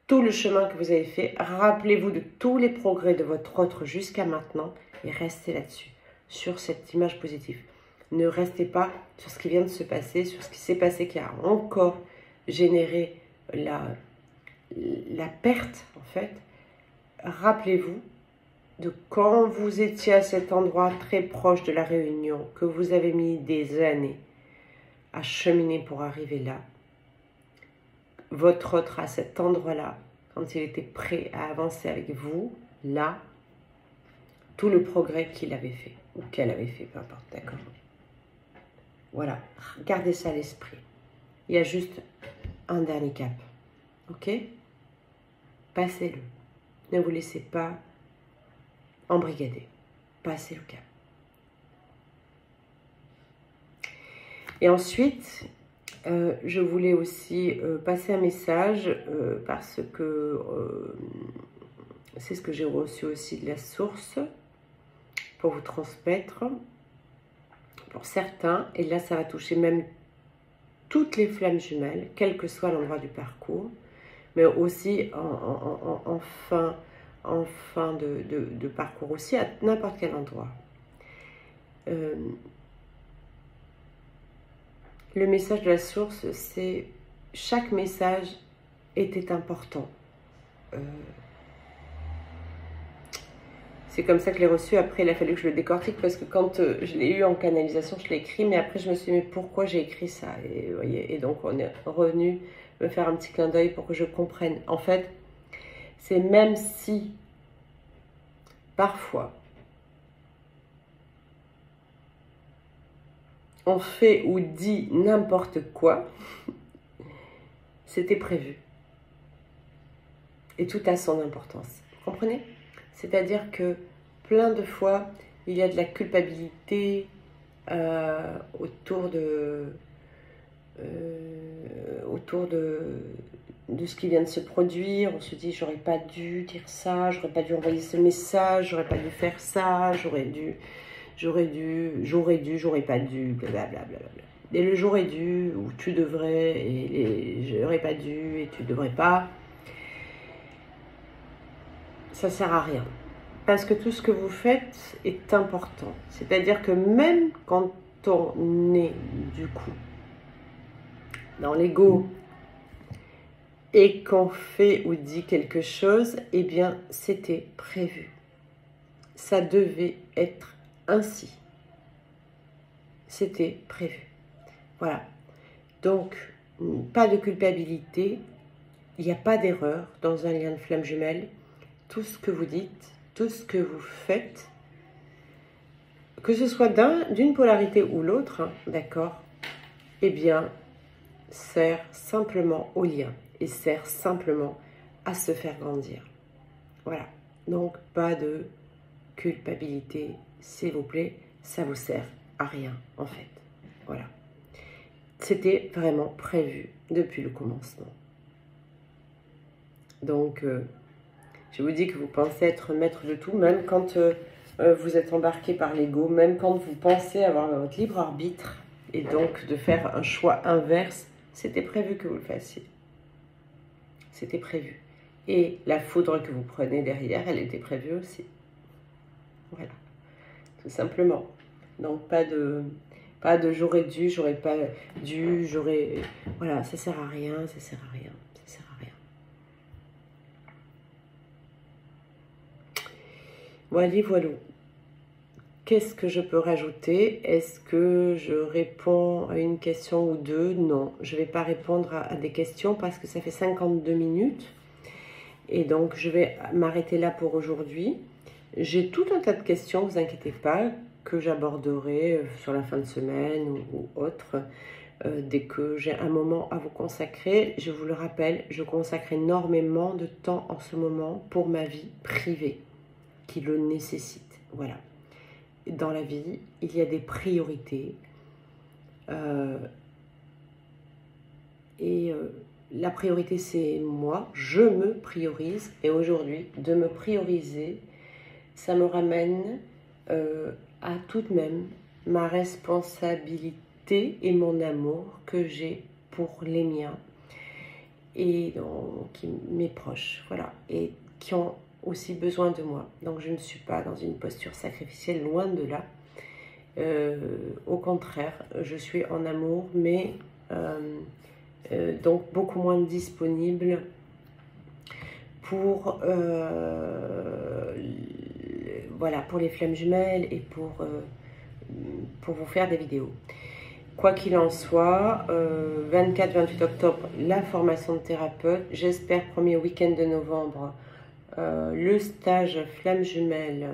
tout le chemin que vous avez fait, rappelez-vous de tous les progrès de votre autre jusqu'à maintenant et restez là-dessus, sur cette image positive. Ne restez pas sur ce qui vient de se passer, sur ce qui s'est passé qui a encore généré la perte en fait. Rappelez-vous de quand vous étiez à cet endroit très proche de la réunion, que vous avez mis des années à cheminer pour arriver là. Votre autre à cet endroit-là, quand il était prêt à avancer avec vous, là, tout le progrès qu'il avait fait, ou qu'elle avait fait, peu importe, d'accord? Voilà, gardez ça à l'esprit. Il y a juste un dernier cap, ok? Passez-le. Ne vous laissez pas embrigader. Passez le cap. Et ensuite, je voulais aussi passer un message parce que c'est ce que j'ai reçu aussi de la source pour vous transmettre. Pour certains, et là ça va toucher même toutes les flammes jumelles, quel que soit l'endroit du parcours, mais aussi en fin de parcours aussi, à n'importe quel endroit. Le message de la source, c'est chaque message était important. C'est comme ça que je l'ai reçu. Après, il a fallu que je le décortique parce que quand je l'ai eu en canalisation, je l'ai écrit. Mais après, je me suis dit, mais pourquoi j'ai écrit ça? Et, vous voyez, et donc, on est revenu me faire un petit clin d'œil pour que je comprenne. En fait, c'est même si, parfois, on fait ou dit n'importe quoi, c'était prévu. Et tout a son importance. Vous comprenez? C'est-à-dire que plein de fois, il y a de la culpabilité autour de ce qui vient de se produire. On se dit, j'aurais pas dû dire ça, j'aurais pas dû envoyer ce message, j'aurais pas dû faire ça, j'aurais pas dû, blablabla. Et le j'aurais dû, ou tu devrais, et les j'aurais pas dû, et tu devrais pas, ça sert à rien. Parce que tout ce que vous faites est important. C'est-à-dire que même quand on est, du coup, dans l'ego, et qu'on fait ou dit quelque chose, eh bien, c'était prévu. Ça devait être ainsi. C'était prévu. Voilà. Donc, pas de culpabilité. Il n'y a pas d'erreur dans un lien de flamme jumelle. Tout ce que vous dites, tout ce que vous faites, que ce soit d'une polarité ou l'autre, hein, d'accord, eh bien, sert simplement au lien et sert simplement à se faire grandir. Voilà. Donc, pas de culpabilité, s'il vous plaît, ça vous sert à rien, en fait. Voilà. C'était vraiment prévu depuis le commencement. Donc, je vous dis que vous pensez être maître de tout, même quand vous êtes embarqué par l'ego, même quand vous pensez avoir votre libre arbitre, et donc de faire un choix inverse, c'était prévu que vous le fassiez. C'était prévu. Et la foudre que vous prenez derrière, elle était prévue aussi. Voilà, tout simplement. Donc pas de j'aurais dû, j'aurais pas dû, j'aurais... Voilà, ça sert à rien, ça sert à rien, ça sert à rien. Voilà, voilà. Qu'est-ce que je peux rajouter? Est-ce que je réponds à une question ou deux? Non, je ne vais pas répondre à des questions parce que ça fait 52 minutes. Et donc, je vais m'arrêter là pour aujourd'hui. J'ai tout un tas de questions, ne vous inquiétez pas, que j'aborderai sur la fin de semaine ou autre. Dès que j'ai un moment à vous consacrer, je vous le rappelle, je consacre énormément de temps en ce moment pour ma vie privée, qui le nécessite. Voilà. Dans la vie, il y a des priorités. La priorité, c'est moi. Je me priorise. Et aujourd'hui, de me prioriser, ça me ramène à tout de même ma responsabilité et mon amour que j'ai pour les miens et donc mes proches. Voilà. Et qui ont aussi besoin de moi. Donc je ne suis pas dans une posture sacrificielle, loin de là. Au contraire, je suis en amour, mais donc beaucoup moins disponible pour voilà, pour les flammes jumelles et pour vous faire des vidéos. Quoi qu'il en soit, 24-28 octobre, la formation de thérapeute. J'espère premier week-end de novembre, le stage flamme jumelle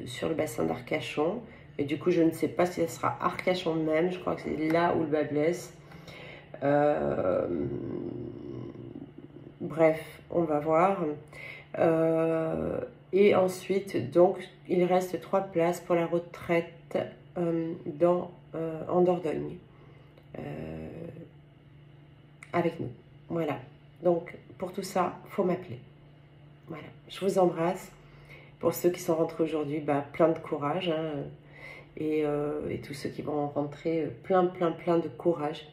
sur le bassin d'Arcachon. Et du coup, je ne sais pas si ce sera Arcachon même. Je crois que c'est là où le bas blesse. Bref, on va voir. Et ensuite, donc, il reste 3 places pour la retraite en Dordogne. Avec nous. Voilà. Donc, pour tout ça, il faut m'appeler. Voilà. Je vous embrasse. Pour ceux qui sont rentrés aujourd'hui, plein de courage. Hein, et tous ceux qui vont rentrer, plein de courage.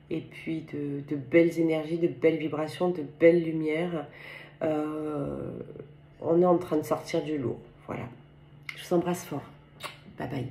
Et puis de belles énergies, de belles vibrations, de belles lumières. On est en train de sortir du lot. Voilà. Je vous embrasse fort. Bye bye.